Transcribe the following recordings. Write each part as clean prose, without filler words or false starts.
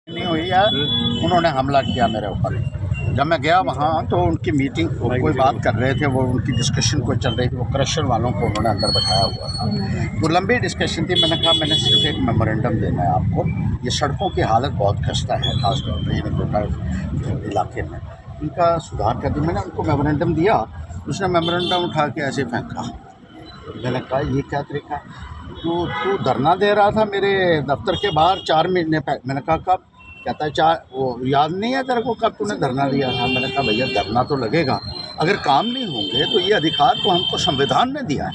नहीं हुई है, उन्होंने हमला किया मेरे ऊपर। जब मैं गया वहाँ तो उनकी मीटिंग कोई बात कर रहे थे, वो उनकी डिस्कशन कोई चल रही थी, वो क्रशर वालों को उन्होंने अंदर बैठाया हुआ था। तो लंबी डिस्कशन थी। मैंने कहा मैंने सिर्फ एक मेमोरेंडम देना है आपको। ये सड़कों की हालत बहुत खस्ता है, खासतौर पर इन इलाके में इनका सुधार कर दी। मैंने उनको मेमोरेंडम दिया, उसने मेमोरेंडम उठा के ऐसे फेंका। मैंने कहा ये क्या तरीका है, तू धरना दे रहा था मेरे दफ्तर के बाहर 4 महीने पहले। मैंने कहा कब? कहता है 4, वो याद नहीं है तेरे को कब तूने धरना दिया था? मैंने कहा भैया धरना तो लगेगा, अगर काम नहीं होंगे तो ये अधिकार तो हमको संविधान ने दिया है,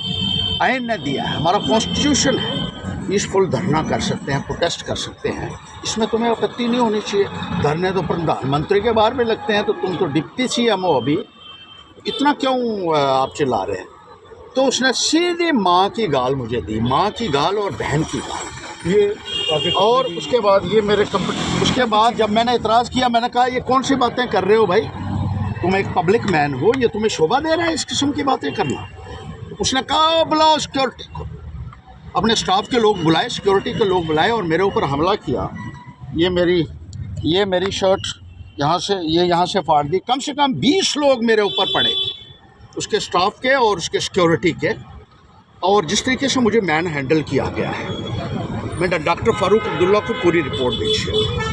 आइन ने दिया है, हमारा कॉन्स्टिट्यूशन है। पीसफुल धरना कर सकते हैं, प्रोटेस्ट कर सकते हैं, इसमें तुम्हें आपत्ति नहीं होनी चाहिए। धरने तो प्रधानमंत्री के बाहर भी लगते हैं, तो तुम तो डिप्टी CM हो, अभी इतना क्यों आप चिल्ला रहे हैं? तो उसने सीधी माँ की गाल मुझे दी, माँ की गाल और बहन की गाल। ये और उसके बाद ये मेरे उसके बाद जब मैंने इतराज़ किया, मैंने कहा ये कौन सी बातें कर रहे हो भाई, तुम एक पब्लिक मैन हो, ये तुम्हें शोभा दे रहा है इस किस्म की बातें करना? उसने कहा बुलाओ सिक्योरिटी को, अपने स्टाफ के लोग बुलाए, सिक्योरिटी के लोग बुलाए और मेरे ऊपर हमला किया। ये मेरी शर्ट यहाँ से फाड़ दी। कम से कम 20 लोग मेरे ऊपर पड़े, उसके स्टाफ के और उसके सिक्योरिटी के। और जिस तरीके से मुझे मैन हैंडल किया गया है, मैं डॉक्टर फ़ारूक अब्दुल्ला को पूरी रिपोर्ट दीजिए।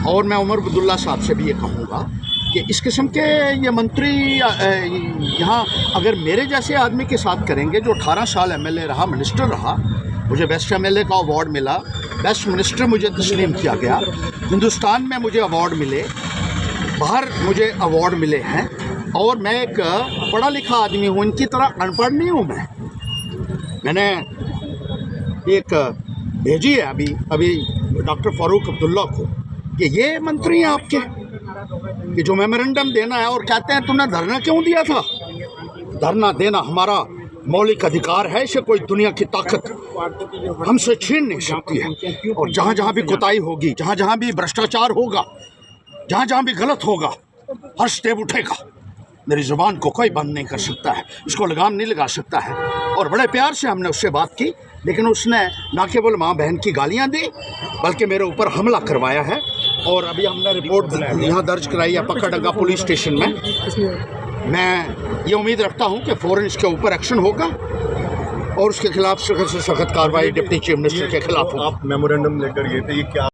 और मैं उमर अब्दुल्ला साहब से भी ये कहूँगा कि इस किस्म के ये मंत्री यहाँ अगर मेरे जैसे आदमी के साथ करेंगे, जो 18 साल MLA रहा, मिनिस्टर रहा, मुझे बेस्ट MLA का अवार्ड मिला, बेस्ट मिनिस्टर मुझे तस्लीम किया गया, हिंदुस्तान में मुझे अवार्ड मिले, बाहर मुझे अवार्ड मिले हैं, और मैं एक पढ़ा लिखा आदमी हूँ, इनकी तरह अनपढ़ नहीं हूँ मैंने एक भेजी है अभी डॉक्टर फ़ारूक अब्दुल्ला को कि ये मंत्री हैं आपके कि जो मेमोरेंडम देना है, और कहते हैं तुमने धरना क्यों दिया था? धरना देना हमारा मौलिक अधिकार है, इसे कोई दुनिया की ताकत हमसे छीन नहीं सकती है। और जहाँ जहाँ भी कोताही होगी, जहाँ जहाँ भी भ्रष्टाचार होगा, जहाँ जहाँ भी गलत होगा, हर स्टेप उठेगा। मेरी ज़ुबान को कोई बंद नहीं कर सकता है, इसको लगाम नहीं लगा सकता है। और बड़े प्यार से हमने उससे बात की, लेकिन उसने ना केवल माँ बहन की गालियाँ दी, बल्कि मेरे ऊपर हमला करवाया है। और अभी हमने रिपोर्ट यहाँ दर्ज कराई है पकड़गा पुलिस स्टेशन में। मैं ये उम्मीद रखता हूँ कि फ़ौरन इसके ऊपर एक्शन होगा और उसके खिलाफ सख्त से सख्त कार्रवाई डिप्टी चीफ मिनिस्टर के खिलाफ होगी। आप मेमोरेंडम लेकर गए थे, ये क्या